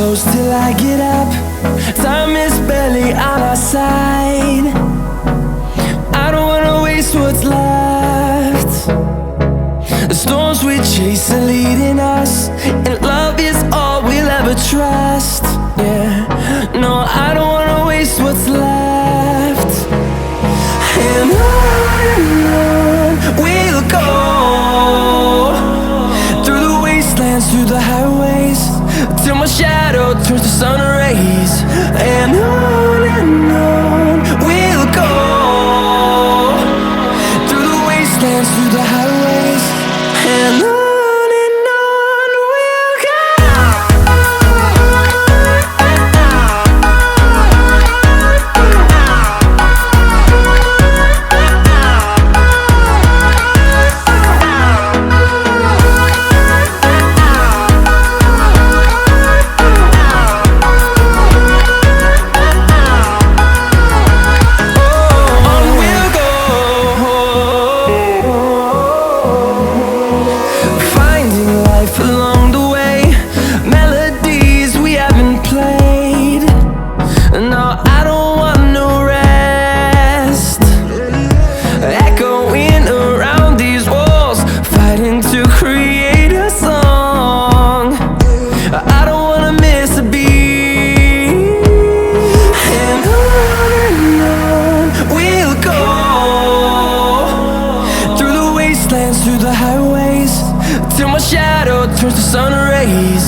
close till I get up. Time is barely on our side. I don't wanna waste what's left. The storms we chase are leading us, and love is all we'll ever trust. Yeah, no, I don't wanna waste what's left. And on we'll go, through the wastelands, through the highways, till my shadow turns to sun rays. And on we'll go, through the wastelands, through the highways, and on. Along the way, melodies we haven't played. No, I don't want no rest. Echoing around these walls, fighting to create a song. I don't wanna miss a beat. And on we'll go, through the wastelands, through the highways, till my shadow turns to sun rays.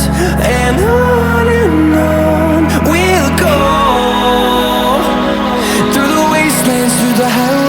And on we'll go, through the wastelands, through the highways.